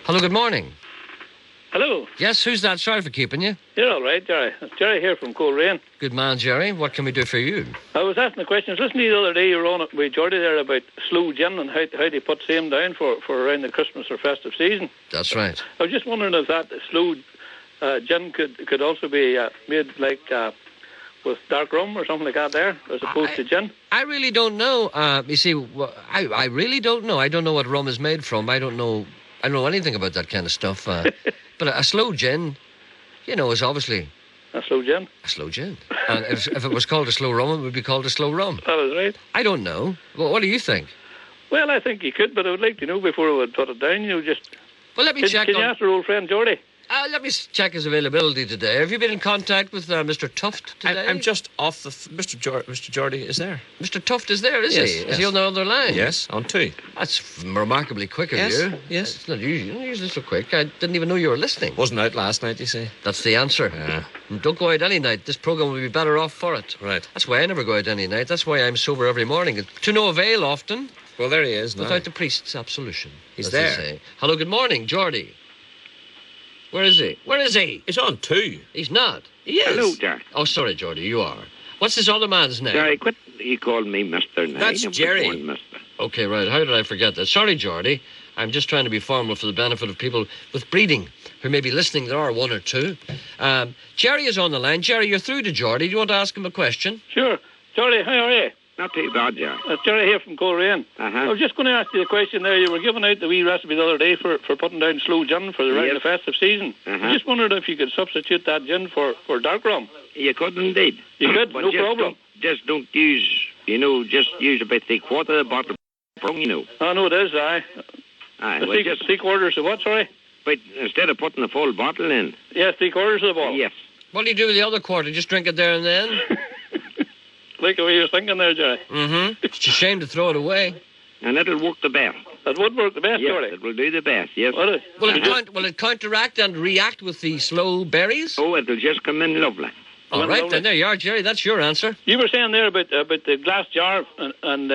Hello, good morning. Hello. Yes, who's that? Sorry for keeping you. You're all right, Gerry. It's Gerry here from Coleraine. Good man, Gerry. What can we do for you? I was asking the question. I was listening to you the other day. You were on it with Geordie there about sloe gin and how they put same down for around the Christmas or festive season. That's right. I was just wondering if that sloe gin could also be made like with dark rum or something like that there, as opposed to gin. I really don't know. You see, I really don't know. I don't know what rum is made from. I don't know anything about that kind of stuff. But a sloe gin, is obviously... A sloe gin? A sloe gin. And if it was called a slow rum, it would be called a slow rum. That is right. I don't know. Well, what do you think? Well, I think you could, but I would like to know before I would put it down. Just... Well, let me check... Can you ask your old friend Geordie? Let me check his availability today. Have you been in contact with Mr. Tuft today? I'm just off the... Mr. Geordie is there. Mr. Tuft is there, is Yes, he? yes. Is he on the other line? Yes, on 2. That's remarkably quick of Yes, you. yes. It's not usually so quick. I didn't even know you were listening. Wasn't out last night, you say? That's the answer. Yeah. Don't go out any night. This programme will be better off for it. Right. That's why I never go out any night. That's why I'm sober every morning. To no avail often. Well, there he is now. Without the priest's absolution. He's as they there. say. Hello, good morning, Geordie. Where is he? Where is he? He's on 2. He's not. He is. Hello, Gerry. Oh, sorry, Geordie, you are. What's this other man's name? Gerry, quit. You called me Mister now. That's You never Gerry. called Mister. Okay, right. How did I forget that? Sorry, Geordie. I'm just trying to be formal for the benefit of people with breeding who may be listening. There are one or two. Gerry is on the line. Gerry, you're through to Geordie. Do you want to ask him a question? Sure. Geordie, how are you? Not too bad, Gerry. It's Gerry here from Coleraine. I was just going to ask you a question there. You were giving out the wee recipe the other day for putting down sloe gin for around the festive season. I just wondered if you could substitute that gin for dark rum. You could indeed. You could, But no just problem. Don't use, just use about 3/4 of the bottle of rum, I know it is, aye. Aye, well, just, 3/4 of what, sorry? but instead of putting the full bottle in. Yes, 3/4 of the bottle. Yes. What do you do with the other quarter? Just drink it there and then? Like the way you're thinking there, Gerry. Mm-hmm. It's a shame to throw it away. And it'll work the best. That would work the best, Yes, Geordie. it will do the best, yes. Will it counteract and react with the slow berries? Oh, it'll just come in lovely. All right, then there you are, Gerry. That's your answer. You were saying there about the glass jar, and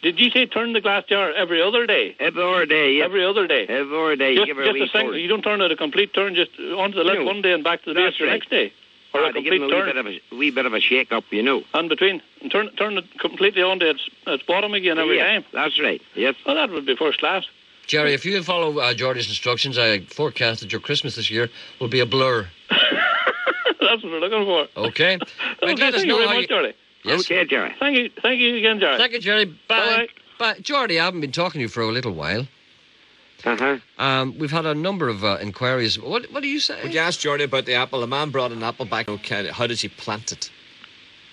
did you say turn the glass jar every other day? Every other day, yes. Every other day. Every other day. Just give her a wee a single. pull. You don't turn it a complete turn, just onto the left one day and back to the base the next day. Or a They give complete them turn. a wee bit of a shake up, And between. And turn it completely onto its bottom again every time. That's right, yes. Well, that would be first class. Gerry, if you follow Geordie's instructions, I forecast that your Christmas this year will be a blur. That's what we're looking for. Okay. Right, let us thank know you how very much, Gerry. Yes. Okay, Gerry. Thank you again, Gerry. Thank you, Gerry. Bye. Bye. Bye. Geordie, I haven't been talking to you for a little while. We've had a number of inquiries. What do you say? Would you ask Geordie about the apple? A man brought an apple back. Okay, how does he plant it?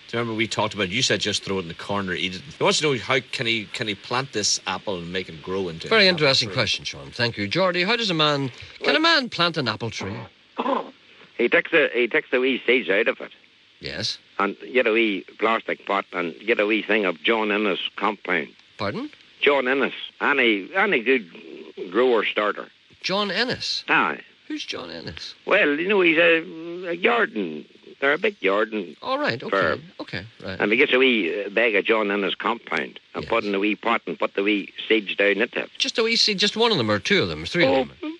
Do you remember we talked about it? You said just throw it in the corner, eat it. He wants to know how can he plant this apple and make it grow into Very an interesting apple question, Sean. Thank you. Geordie, how does a man plant an apple tree? He takes the wee seeds out of it. Yes. And get a wee plastic pot and get a wee thing of John Ennis compound. Pardon? John Ennis. Any good grower starter. John Ennis? Aye. Who's John Ennis? Well, he's a garden. They're a big garden. All right, okay. Okay, right. And he gets a wee bag of John Ennis compound and put in a wee pot and put the wee seeds down into it. Just a wee seed, just one of them or two of them, or three of them?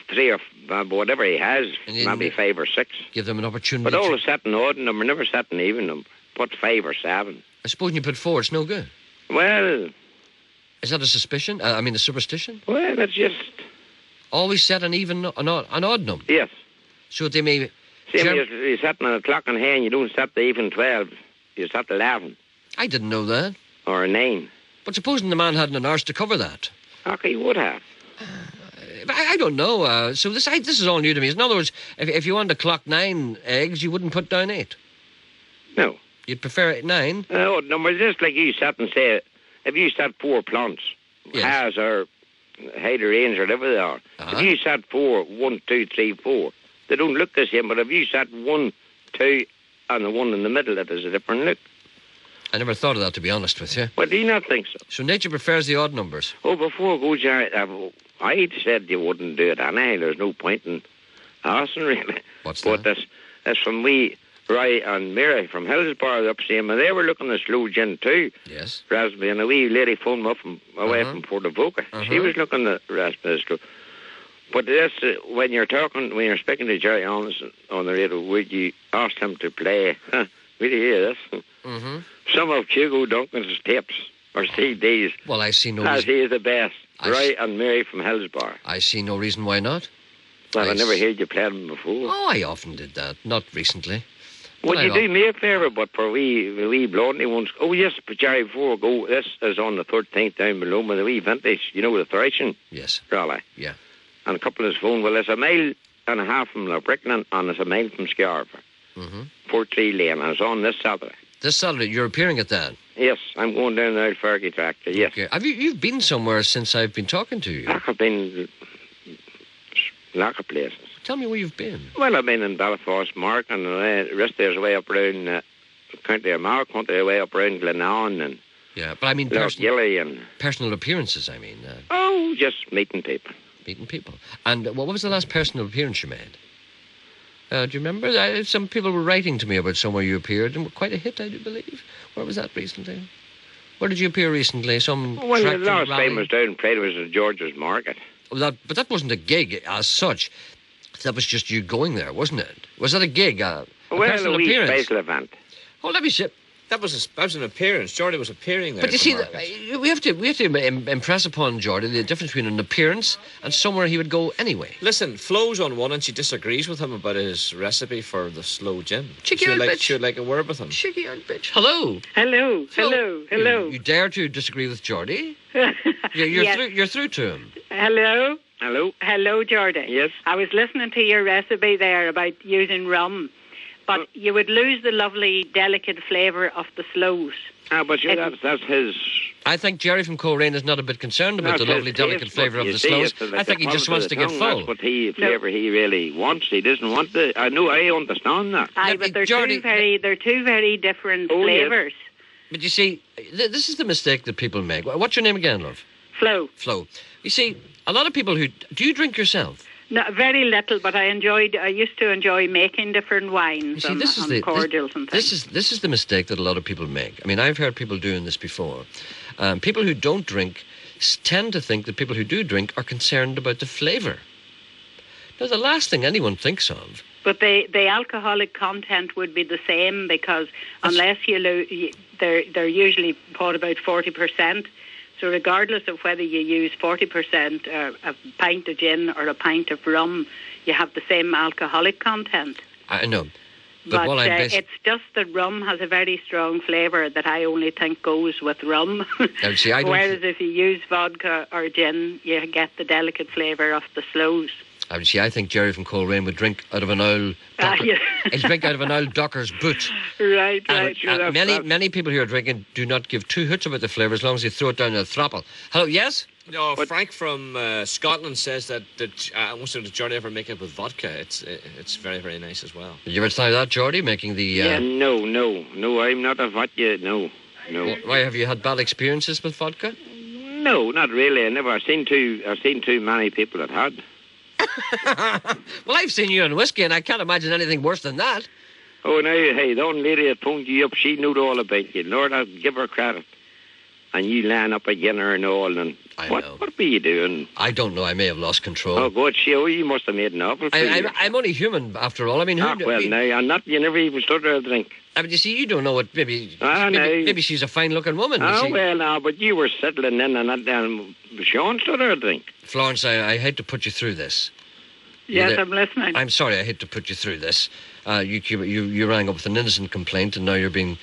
3 or whatever he has, maybe 5 or 6. Give them an opportunity. But always set an odd number, never set an even number. Put 5 or 7. I suppose when you put 4, it's no good. Well... Is that a suspicion? A superstition? Well, it's just... Always set an odd number? Yes. So they may... Same as you set a clock on hand, you don't set the even 12. You set 11. I didn't know that. Or a 9. But supposing the man hadn't an arse to cover that? Okay, he would have. I don't know. So this is all new to me. In other words, if you wanted to clock 9 eggs, you wouldn't put down 8. No. You'd prefer 9? No, numbers just like you sat and say, if you set 4 plants, has or Hader Range or whatever they are, if you set 4, 1, 2, 3, 4, they don't look the same. But if you set 1, 2, and the one in the middle, that is a different look. I never thought of that, to be honest with you. Well, do you not think so? So nature prefers the odd numbers? Oh, before I go, Gerry, I said you wouldn't do it, and there's no point in asking, really. What's that? But that's from we, Roy and Mary from Hillsborough up same, and they were looking at sloe gin too. Yes. Raspberry, and a wee lady phoned me up from away from Port of Voca. She was looking at raspberry sloe. But this, when you're speaking to Gerry on the radio, would you ask him to play? Will you hear this? Mm-hmm. Some of Hugo Duncan's tapes or CDs. Well, I see no as reason. he is the best. Roy and Mary from Hillsborough. I see no reason why not. Well, I never heard you play them before. Oh, I often did that. Not recently. Would you do me a favour, but for wee blondie ones? Oh, yes, but Gerry, before I go, this is on the 13th down below with the wee vintage, the thrashing. Yes. Rally. Yeah. And a couple of his phone. Well, it's a mile and a half from Brickland and it's a mile from Scarver. Mm-hmm. Portree Lane, and it's on this Saturday. This Saturday, you're appearing at that? Yes, I'm going down there to Fergie Tractor, yes. Okay. You've been somewhere since I've been talking to you? I've been lots of places. Tell me where you've been. Well, I've been in Belfast, Mark, and the rest there's way up around County Armagh, country way up around Glenavon and yeah, but I mean personal appearances, I mean. Oh, just meeting people. Meeting people. And what was the last personal appearance you made? Do you remember? Some people were writing to me about somewhere you appeared and were quite a hit, I do believe. Where was that recently? Where did you appear recently? Well, the last time I was down and played was at George's Market. But that wasn't a gig as such. That was just you going there, wasn't it? Was that a gig? A personal appearance? Special event. Oh, let me see. That was an appearance. Geordie was appearing there. But you see, we have to impress upon Geordie the difference between an appearance and somewhere he would go anyway. Listen, Flo's on one and she disagrees with him about his recipe for the sloe gin. Cheeky old bitch. She would like a word with him. Cheeky old bitch. Hello. Hello. Hello. Hello. You dare to disagree with Geordie? You're through to him. Hello. Hello. Hello, Geordie. Yes. I was listening to your recipe there about using rum. But you would lose the lovely, delicate flavour of the sloes. But that's his... I think Gerry from Coleraine is not a bit concerned about the lovely, delicate flavour of the sloes. I think he just wants to get full. That's what flavour he really wants. He doesn't want the... I know, I understand that. But they're two very different flavours. Yes. But you see, this is the mistake that people make. What's your name again, love? Flo. You see, a lot of people who... Do you drink yourself? No, very little, but I used to enjoy making different wines and cordials and things. This is the mistake that a lot of people make. I mean, I've heard people doing this before. People who don't drink tend to think that people who do drink are concerned about the flavour. Now, the last thing anyone thinks of... But the alcoholic content would be the same because unless they're usually bought about 40%. So regardless of whether you use 40% a pint of gin or a pint of rum, you have the same alcoholic content. I know. But it's just that rum has a very strong flavour that I only think goes with rum. Whereas if you use vodka or gin, you get the delicate flavour of the sloes. I think Gerry from Coleraine would drink out of an owl. He'd drink out of an owl docker's boot. Right. Many people who are drinking do not give two hoots about the flavour as long as they throw it down in a throttle. Hello, yes? No, Frank from Scotland says that once did Geordie ever make it with vodka? It's very, very nice as well. Did you ever try that, Geordie, making the... No, I'm not a vodka, no. Why, have you had bad experiences with vodka? No, not really. I've seen too many people that had. Well, I've seen you on whiskey, and I can't imagine anything worse than that. Oh, no, hey, the old lady that phoned you up, she knew all about you. Lord, I'll give her credit. And you land up again her and all, and what were you doing? I don't know, I may have lost control. Oh, God, you must have made an awful fool. I'm only human, after all. I mean, you never even stood there to drink. But you see, you don't know what, maybe she's a fine-looking woman. But you were settling in and Sean stood there to drink. Florence, I hate to put you through this. Yes, I'm listening. I'm sorry, I hate to put you through this. You rang up with an innocent complaint, and now you're being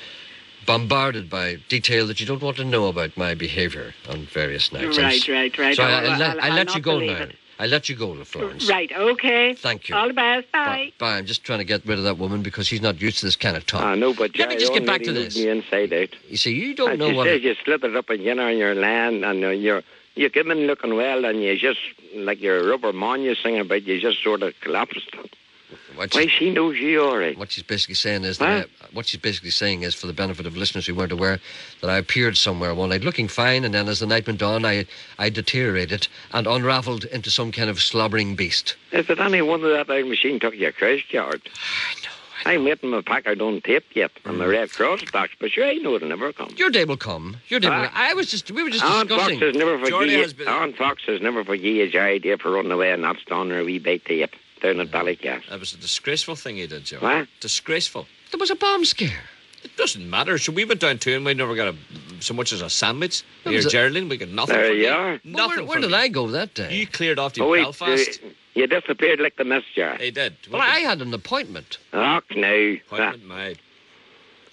bombarded by detail that you don't want to know about my behaviour on various nights. Right. So I'll let you go now. I let you go, Florence. Right, okay. Thank you. All the best, bye. Bye. I'm just trying to get rid of that woman because she's not used to this kind of talk. I know, but let me just get back to this. Inside out. You see, you don't know what... You slithered up again on your land, and you came in looking well, and you just, like your rubber man you sing about, you just sort of collapsed. She knows you all right. What she's basically saying is for the benefit of listeners who weren't aware, that I appeared somewhere one night looking fine, and then as the night went on, I deteriorated and unravelled into some kind of slobbering beast. Is it any wonder that old machine took you across, George? I'm waiting my packer done tape yet, and the Red Cross box, but sure, I know it'll never come. Your day will come. Your day will. We were just discussing. Aunt Fox has never forgiven your idea for running away and not stoned her a wee bait to it down at Ballycast. That was a disgraceful thing he did, Joe. What? Disgraceful. There was a bomb scare. It doesn't matter. So we went down to him. We never got so much as a sandwich. Here, Geraldine, we got nothing. There from you are. Nothing. Where did I go that day? You cleared off to Belfast. You disappeared like the messenger. He did. Well, I had an appointment. Oh, no. Appointment made.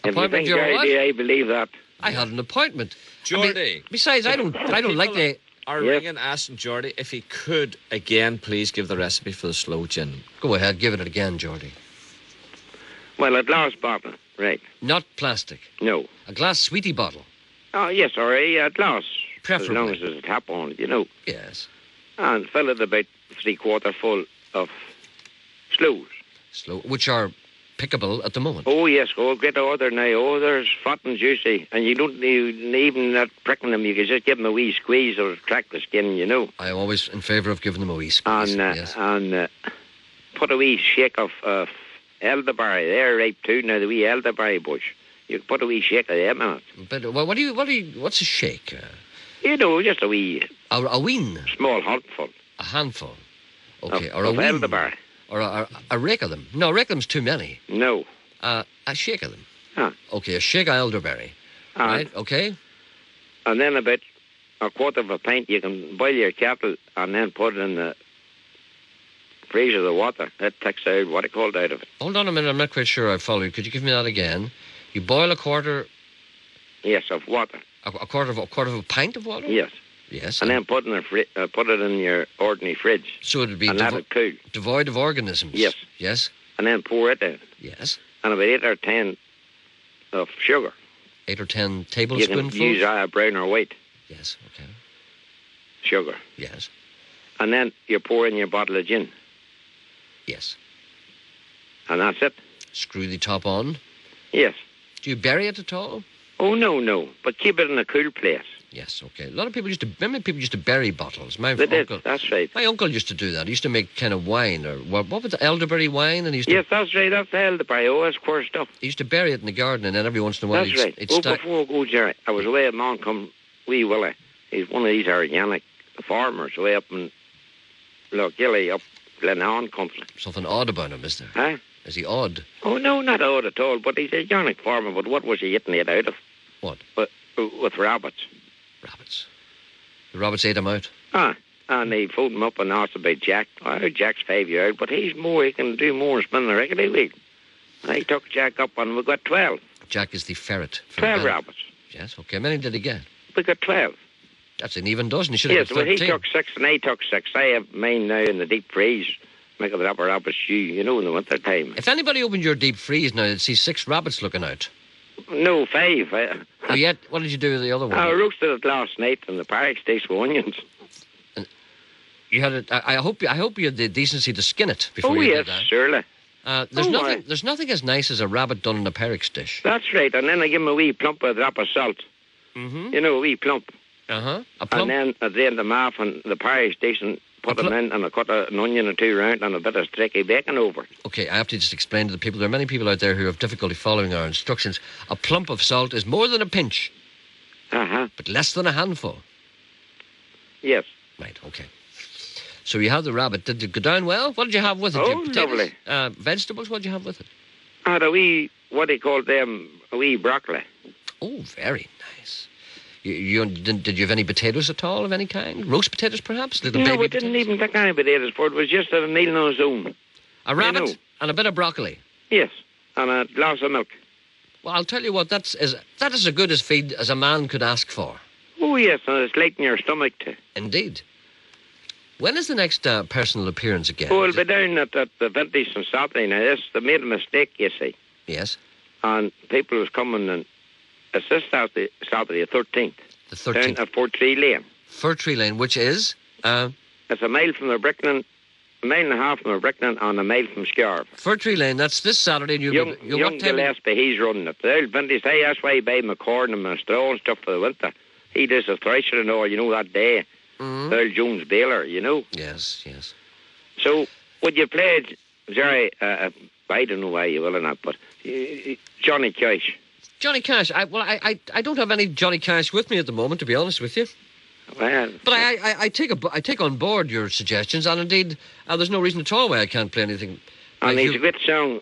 If you think your idea, I believe that. I had an appointment. Geordie. Besides, I don't like the... Are ringing asking Geordie if he could again please give the recipe for the sloe gin. Go ahead, give it again, Geordie. Well, a glass bottle, right. Not plastic. No. A glass sweetie bottle. Oh, yes, or a glass. Preferably. As long as there's a tap on it, you know. Yes. And fill it about 3/4 full of sloes. Sloe, which are pickable at the moment. Oh, yes, great order now. Oh, there's fat and juicy. And you don't even not pricking them. You can just give them a wee squeeze or crack the skin, you know. I'm always in favour of giving them a wee squeeze. And put a wee shake of elderberry. They're ripe too now, the wee elderberry bush. You can put a wee shake of them in it. But well, what's a shake? You know, just a wee... A ween? Small handful. A handful. Okay, or of a ween. elderberry. Or a rake of them. No, a rake of them's too many. No. A shake of them. Ah. Okay, a shake of elderberry. Right, okay. And then about 1/4 of a pint, you can boil your kettle and then put it in the freezer, the water. That takes out what it called out of it. Hold on a minute, I'm not quite sure I follow you. Could you give me that again? You boil a quarter... Yes, of water. A quarter of a pint of water? Yes. Yes. And then put it in your ordinary fridge. So it would be and let it cool. Devoid of organisms. Yes. Yes. And then pour it out. Yes. And about 8 or 10 of sugar. 8 or 10 tablespoonfuls? You can use either brown or white. Yes, okay. Sugar. Yes. And then you pour in your bottle of gin. Yes. And that's it. Screw the top on? Yes. Do you bury it at all? Oh, no. But keep it in a cool place. Yes, okay. A lot of people used to bury bottles. They did, that's right. My uncle used to do that. He used to make kind of wine, or what was the elderberry wine? And he used to, yes, that's right. That's the elderberry. Oh, that's queer stuff. He used to bury it in the garden, and then every once in a while that's right. Before I go, Gerry, I was away at Mount Wee Willie. He's one of these organic farmers way up in Lochgilly, up Glenann country. Something odd about him, is there? Huh? Is he odd? Oh, no, not odd at all, but he's a organic farmer. But what was he eating it out of? What? With rabbits. Rabbits. The rabbits ate him out? And they fooled him up and asked about Jack. Oh, Jack's 5 years old, but he can do more than spin the regular wheel. I took Jack up and we got 12. Jack is the ferret. 12 rabbits. Yes, okay. How many did he get? We got 12. That's an even dozen. He should have got 13. Yes, well, he took 6 and I took 6. I have mine now in the deep freeze. Make a rabbit stew, you know, in the winter time. If anybody opened your deep freeze now, they'd see 6 rabbits looking out. No, 5. Oh, yet, what did you do with the other one? I roasted it last night in the park steaks with onions. And you had it. I hope you had the decency to skin it before you did that. Oh yes, surely. There's nothing as nice as a rabbit done in a Perrick's dish. That's right, and then I give him a wee plump with a drop of salt. Mm-hmm. You know, a wee plump. A plump. And then at the end of them off and the Parish Station, put them in and I cut an onion or 2 round and a bit of streaky bacon over. Okay, I have to just explain to the people. There are many people out there who have difficulty following our instructions. A plump of salt is more than a pinch. But less than a handful. Yes. Right, okay. So you have the rabbit. Did it go down well? What did you have with it? Oh, lovely. Vegetables, what did you have with it? I had a wee, what do you call them, a wee broccoli. Oh, very nice. Did you have any potatoes at all of any kind? Roast potatoes, perhaps? No, we didn't even take any potatoes for it. It was just a meal on its own. A rabbit and a bit of broccoli? Yes, and a glass of milk. Well, I'll tell you what, that is as good a feed as a man could ask for. Oh, yes, and it's light in your stomach, too. Indeed. When is the next personal appearance again? Oh, it'll be down at the Vintage on Saturday. Now, they made a mistake, you see. Yes. And people was coming and it's this Saturday, the 13th. The 13th. Down at Fort Tree Lane. Fort Tree Lane, which is? It's a mile from the Bricknan, a mile and a half from the Bricknan and a mile from Scarf. Fort Tree Lane, that's this Saturday. And young Gillespie, he's running it. The old Vintage, that's why he buy my corn and my straw and stuff for the winter. He does a thresher and all, you know, that day. Mm-hmm. Earl Jones Baylor, you know. Yes, yes. So, would you play, Gerry, I don't know why you will or not, but Johnny Cash. Johnny Cash. I don't have any Johnny Cash with me at the moment, to be honest with you. Well, but I take on board your suggestions, and indeed, there's no reason at all why I can't play anything. And it's a good song.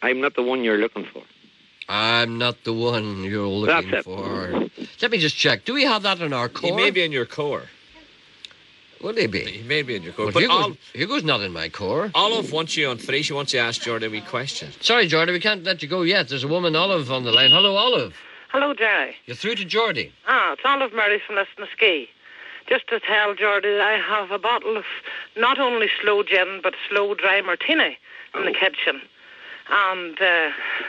I'm not the one you're looking for. I'm not the one you're looking for. Let me just check. Do we have that in our core? He may be in your core. Would he be? He may be in your core. But Hugo's not in my core. Olive wants you on 3. She wants to ask Geordie a wee question. Sorry, Geordie, we can't let you go yet. There's a woman, Olive, on the line. Hello, Olive. Hello, Gerry. You're through to Geordie. It's Olive Murray from Lisnaskea. Just to tell Geordie that I have a bottle of not only sloe gin, but sloe dry martini in the kitchen. And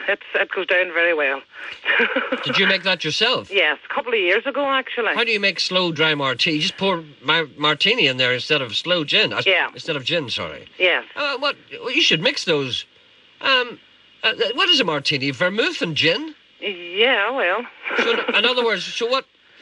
it goes down very well. Did you make that yourself? Yes, a couple of years ago, actually. How do you make sloe dry martini? You just pour martini in there instead of sloe gin. Yeah. Instead of gin, sorry. Yes. Well, you should mix those. What is a martini? Vermouth and gin? Yeah, well. So, in other words,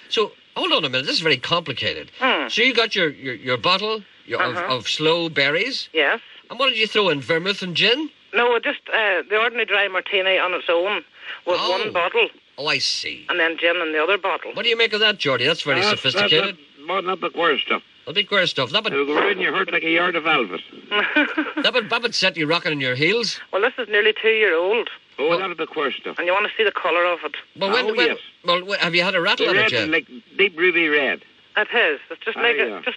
So, hold on a minute. This is very complicated. So you got your bottle of sloe berries? Yes. And what did you throw in? Vermouth and gin? No, just the ordinary dry martini on its own with one bottle. Oh, I see. And then gin in the other bottle. What do you make of that, Geordie? That's very sophisticated. Not the queer stuff. A bit queer stuff. That would go around your hurt like a yard of Elvis. that would set you rocking in your heels. Well, this is nearly 2-year-old. Oh, that'll be queer stuff. And you want to see the colour of it. Well, yes. Well, have you had a rattle at it yet? Like deep ruby red. It is. It's just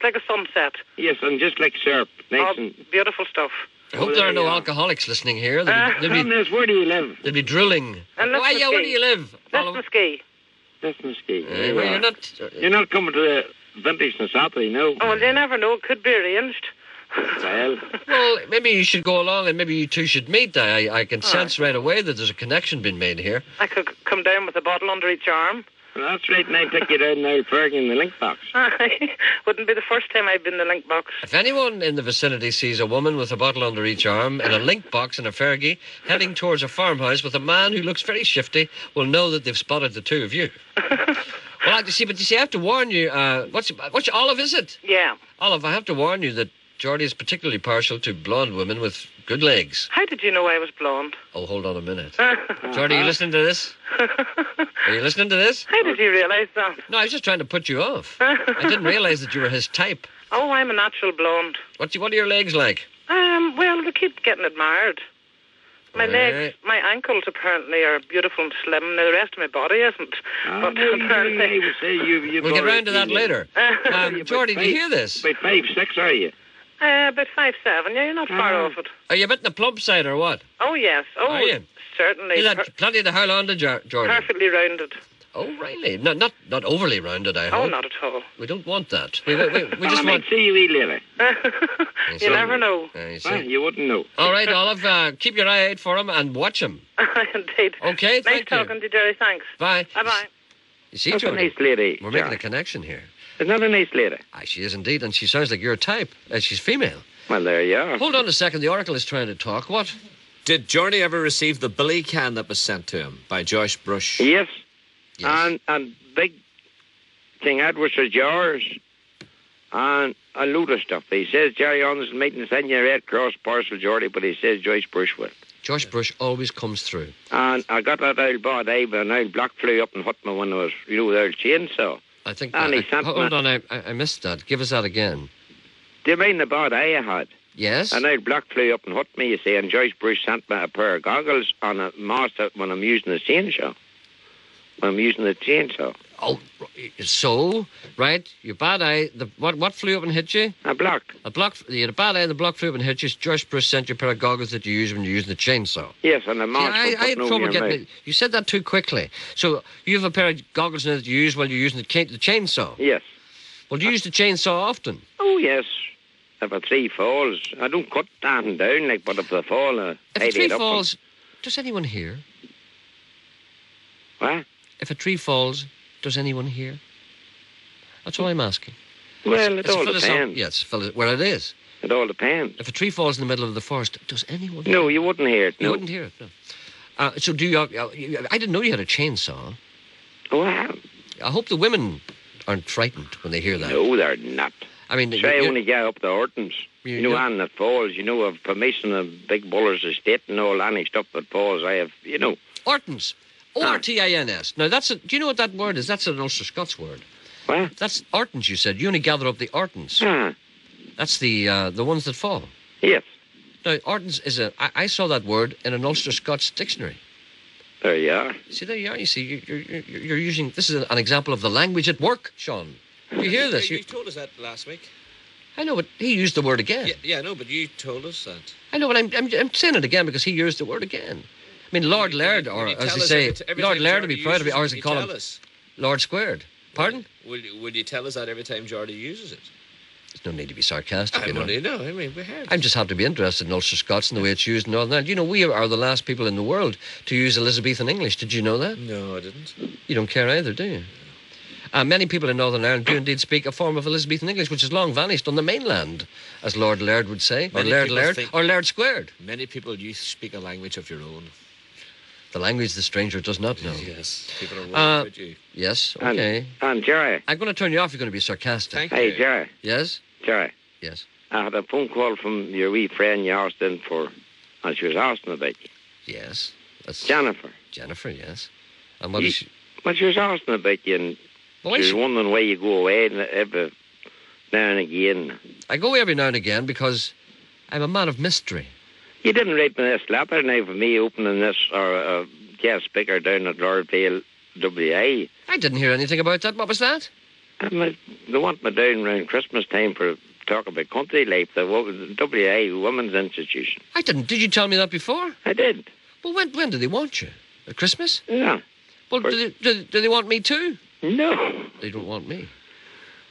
like a sunset. Yes, and just like syrup. Nice and beautiful stuff. I hope there are no alcoholics listening here. Where do you live? They'll be drooling. Where do you live? Lisnaskea. Lisnaskea. You're not coming to the vintage on Saturday, no? Oh, well, you never know. It could be arranged. Well, maybe you should go along and maybe you two should meet. I can sense right away that there's a connection being made here. I could come down with a bottle under each arm. Well, that's right, and I'll take you down now, Fergie, in the link box. Wouldn't be the first time I've been in the link box. If anyone in the vicinity sees a woman with a bottle under each arm in a link box in a Fergie heading towards a farmhouse with a man who looks very shifty, will know that they've spotted the two of you. Well, you see, I have to warn you. What's Olive, is it? Yeah. Olive, I have to warn you that Geordie is particularly partial to blonde women with good legs. How did you know I was blonde? Oh, hold on a minute. Geordie, are you listening to this? Are you listening to this? How did you realise that? No, I was just trying to put you off. I didn't realise that you were his type. Oh, I'm a natural blonde. What are your legs like? Well, they keep getting admired. My legs, my ankles apparently are beautiful and slim. Now, the rest of my body isn't. But apparently... We'll get round to that later. Geordie, do you hear this? About 5'6", are you? About 5'7", yeah, you're not far off it. Are you a bit on the plump side or what? Oh, yes. Oh, are you? Certainly. Is that plenty to hold on to, Geordie? Perfectly rounded. Oh, really? Not overly rounded, I hope. Oh, not at all. We don't want that. We just want... see you eat later. You never know. You wouldn't know. All right, Olive, keep your eye out for him and watch him. Indeed. Okay, nice talking to you, Gerry. Thanks. Bye. Bye-bye. You see, That's Geordie, a nice lady. We're making a connection here. Isn't that a nice lady? She is indeed, and she sounds like your type. She's female. Well, there you are. Hold on a second. The Oracle is trying to talk. What? Did Geordie ever receive the Billy can that was sent to him by Joyce Brush? Yes. And big King Edward's for jars and a load of stuff. He says, Gerry, on this meeting, send you a Red Cross parcel, Geordie, but he says Joyce Brush will. Joyce Brush always comes through. And I got that old bad Abe, an old black flew up and hit me when I was, the old chainsaw. I think... hold on, I missed that. Give us that again. Do you mean the bad eye I had? Yes. An old black flew up and hit me, you see, and Joyce Brush sent me a pair of goggles on a master when I'm using the chainsaw. Oh, so, right, your bad eye, what flew up and hit you? A block. You had a bad eye and the block flew up and hit you. Joyce Brush sent you a pair of goggles that you use when you're using the chainsaw. Yes, and a mask. I had trouble getting it. You said that too quickly. So, you have a pair of goggles now that you use while you're using the chainsaw? Yes. Well, do you use the chainsaw often? Oh, yes. If a tree falls, I don't cut that down, but if they fall, if a tree falls, does anyone hear? What? If a tree falls, does anyone hear? That's all I'm asking. Well, it all depends. Yes, well, it is. It all depends. If a tree falls in the middle of the forest, does anyone hear? No, you wouldn't hear it, no. You wouldn't hear it, no. So do you... I didn't know you had a chainsaw. Oh, I have. I hope the women aren't frightened when they hear that. No, they're not. I mean, so I only get up to Orton's. And that falls, of permission of big bowlers estate and all any stuff that falls. I have, Orton's. O-R-T-I-N-S. Now, do you know what that word is? That's an Ulster Scots word. What? That's Ortons, you said. You only gather up the Ortons. That's the ones that fall. Yes. Now, Ortons is I saw that word in an Ulster Scots dictionary. There you are. See, there you are. You see, you're using... This is an example of the language at work, Sean. You hear this? You told us that last week. I know, but he used the word again. Yeah, no, but you told us that. I know, but I'm saying it again because he used the word again. I mean, Lord Laird, or as they say, Lord Laird would be proud of me, or as they call him, Lord Squared. Pardon? Will you tell us that every time Geordie uses it? There's no need to be sarcastic, I mean, we heard. I'm just happy to be interested in Ulster Scots and the way it's used and all that. We are the last people in the world to use Elizabethan English. Did you know that? No, I didn't. You don't care either, do you? Many people in Northern Ireland do indeed speak a form of Elizabethan English, which has long vanished on the mainland, as Lord Laird would say, or Laird, or Laird Squared. Many people, you speak a language of your own. The language the stranger does not know. Yes, people are worried about you. Yes, okay. And Gerry. I'm going to turn you off. You're going to be sarcastic. Thank you. Hey, Gerry. Yes? Gerry. Yes. I had a phone call from your wee friend you asked in for, and she was asking about you. Yes. That's Jennifer. Jennifer, yes. And what is she? Well, she was asking about you, and she was wondering why you go away every now and again. I go away every now and again because I'm a man of mystery. You didn't write me this letter now for me opening this or guest speaker down at Lordvale WA. I didn't hear anything about that. What was that? They want me down around Christmas time for talk about country life, the WA Women's Institution. I didn't. Did you tell me that before? I did. Well, when do they want you? At Christmas? Yeah. Well, do they want me too? No. They don't want me.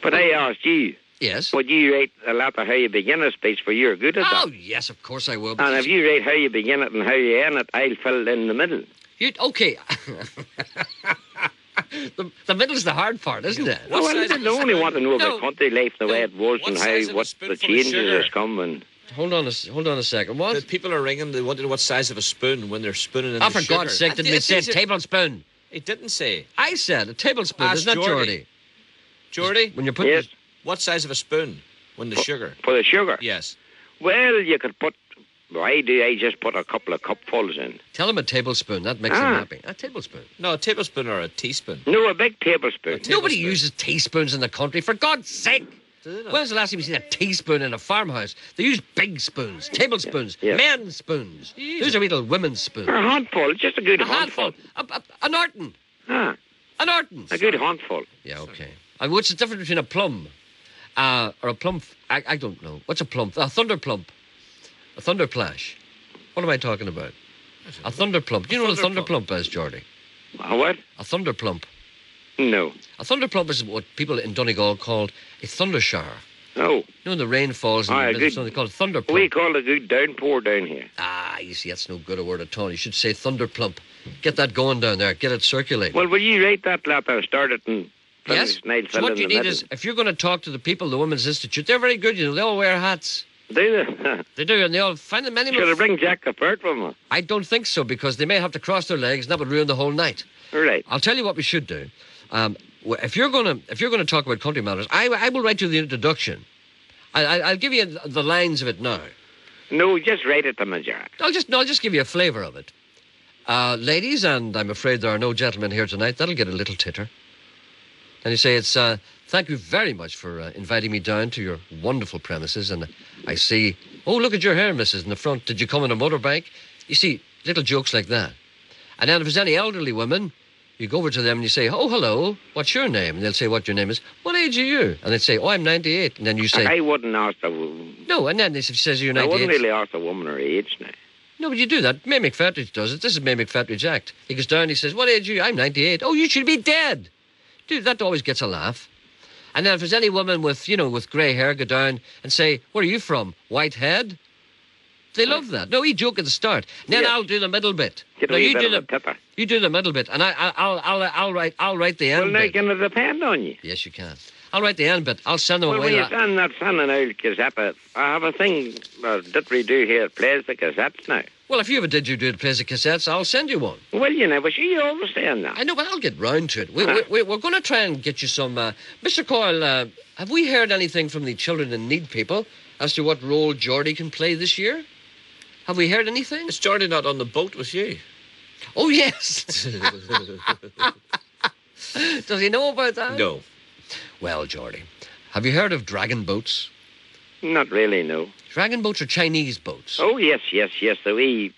But I asked you. Yes. Would you write a letter how you begin a speech for you're good at that? Oh, yes, of course I will. And if you write how you begin it and how you end it, I'll fill it in the middle. Okay. The middle's the hard part, isn't it? Well, I only want to know about country life, the way it was, and what the changes has come. And hold on a second. What? The people are ringing. They want to know what size of a spoon when they're spooning in the sugar. For God's sake, didn't they say a tablespoon? It didn't say. I said a tablespoon. Isn't that Geordie? Geordie? When you're putting... Yes. What size of a spoon when the sugar? For the sugar? Yes. Well, you could put... I just put a couple of cupfuls in. Tell him a tablespoon. That makes him happy. A tablespoon. No, a tablespoon or a teaspoon. No, a big tablespoon. Nobody uses teaspoons in the country, for God's sake. When's the last time you seen a teaspoon in a farmhouse? They use big spoons, tablespoons, men's spoons. Those are little women's spoons. A handful, just a good handful. An Orton. An Orton's. A good handful. Yeah, okay. What's the difference between a plum or a plum? I don't know. What's a plum? A thunder plump. A thunder plash. What am I talking about? A thunder plump. Do you know what a thunder plump is, Geordie? A what? A thunder plump. No. A thunder plump is what people in Donegal called a thunder shower. Oh. You know when the rain falls in the middle of something, they call it thunder plump. We call it a good downpour down here. You see, that's no good a word at all. You should say thunder plump. Get that going down there. Get it circulating. Well, will you write that letter, start it and finish? Yes. So what you need is, if you're going to talk to the people, the Women's Institute, they're very good, they all wear hats. Do they? They do, and they all find them many. Should I bring Jack the Furt from them? I don't think so, because they may have to cross their legs, and that would ruin the whole night. Right. I'll tell you what we should do. If you're going to talk about country matters, I will write you the introduction. I'll give you the lines of it now. No, just write it to me, Jack. I'll just give you a flavour of it. Ladies, and I'm afraid there are no gentlemen here tonight. That'll get a little titter. And you say it's, thank you very much for inviting me down to your wonderful premises. And I see, oh, look at your hair, missus, in the front. Did you come on a motorbike? You see, little jokes like that. And then if there's any elderly women, you go over to them and you say, oh, hello, what's your name? And they'll say what your name is. What age are you? And they'd say, oh, I'm 98. And then you say... I wouldn't ask a woman. No, and then if she says you're 98... I wouldn't really ask a woman her age now. No, but you do that. May McFettridge does it. This is May McFettridge Act. He goes down and he says, what age are you? I'm 98. Oh, you should be dead. Dude, that always gets a laugh. And then if there's any woman with, with grey hair, go down and say, where are you from? Whitehead? They love that. No, he joke at the start. Then I'll do the middle bit. You do the middle bit, and I'll write the end. Well, now, can it depend on you? Yes, you can. I'll write the end bit. I'll send them Well, away. when you're done that sending out Gazette, I have a thing that we do here. It plays the Gazettes now. Well, if you have a didgeridoo that plays the cassettes, I'll send you one. Well, you never see you always saying that. I know, but I'll get round to it. We're going to try and get you some... Mr. Coyle, have we heard anything from the Children in Need people as to what role Geordie can play this year? Have we heard anything? Is Geordie not on the boat with you? Oh, yes. Does he know about that? No. Well, Geordie, have you heard of dragon boats? Not really, no. Dragon boats are Chinese boats. Oh, yes. The wee...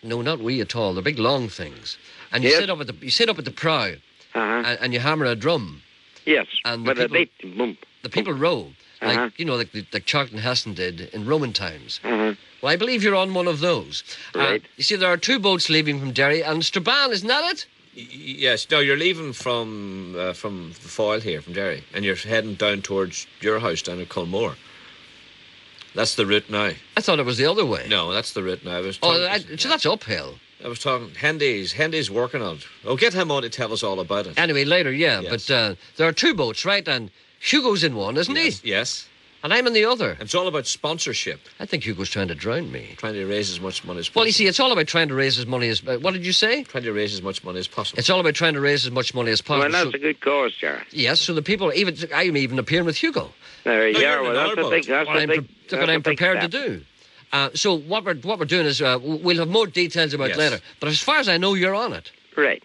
No, not wee at all. They're big, long things. And you Yes. sit up at the prow, and you hammer a drum. Yes, And with a big bump. The people row, like Charlton Heston did in Roman times. Well, I believe you're on one of those. Right. You see, there are 2 boats leaving from Derry, and Strabane, isn't that it? Yes. No, you're leaving from the Foyle here, from Gerry, and you're heading down towards your house down at Culmore. That's the route now. I thought it was the other way. No, that's the route now. So that's uphill. I was talking. Hendy's working on it. Oh, get him on to tell us all about it. Anyway, later, yeah. Yes. But there are 2 boats, right? And Hugo's in one, isn't he? Yes. And I'm in the other. It's all about sponsorship. I think Hugo's trying to drown me. Trying to raise as much money as possible. Well, you see, it's all about trying to raise as money as... what did you say? Trying to raise as much money as possible. It's all about trying to raise as much money as possible. Well, that's a good cause, Jar. Yes, so the people... I'm even appearing with Hugo. There you you're are. in Well, our that's a boat. big... That's What a big... I'm prepared to do. So what we're doing is we'll have more details about it later. But as far as I know, you're on it. Right.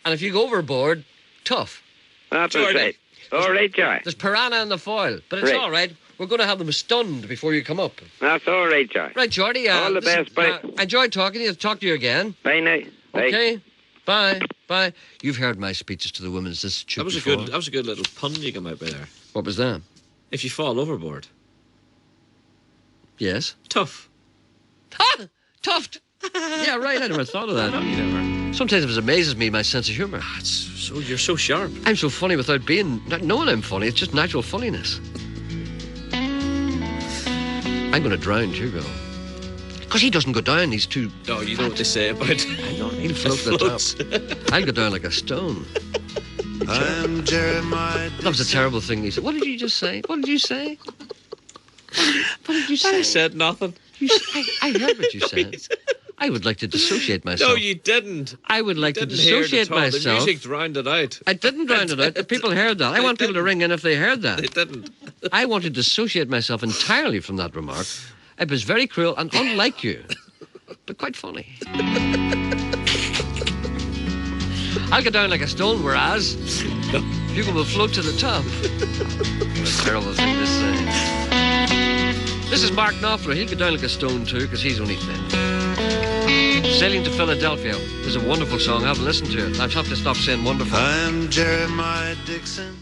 And if you go overboard, tough. That's right. All right, Jar. There's piranha in the foil, but it's Right. all right. We're going to have them stunned before you come up. That's all right, Jar. Right, Geordie. All the best, bye. I enjoyed talking to you. Talk to you again. Bye now. Bye. Okay. Bye. Bye. You've heard my speeches to the Women's Institute That was before. a good little pun you came out with there. What was that? If you fall overboard. Yes. Tough. Ah! Tuft! Yeah, right. I never thought of that. No, you never. Sometimes it amazes me, my sense of humour. You're so sharp. I'm so funny without not knowing I'm funny. It's just natural funniness. I'm going to drown Hugo. Because he doesn't go down, he's too... No, you know what they say about... I know, he'll float to the top. I'll go down like a stone. I'm Gerry, my That was a terrible thing he said. What did you just say? What did you say? What did you say? I said nothing. I heard what you said. I would like to dissociate myself. No, you didn't. I would like to Didn't hear it dissociate at all. myself. The music drowned it out. I didn't drown it out. The people heard that. I want people to ring in if they heard that. They didn't. I want to dissociate myself entirely from that remark. It was very cruel and unlike you, but quite funny. I'll get down like a stone, whereas Hugo will float to the top. What a terrible thing to say. This is Mark Knopfler. He'll get down like a stone too, because he's only thin. Sailing to Philadelphia is a wonderful song. Have a listen to it. I have to stop saying wonderful. I'm Jeremiah Dixon.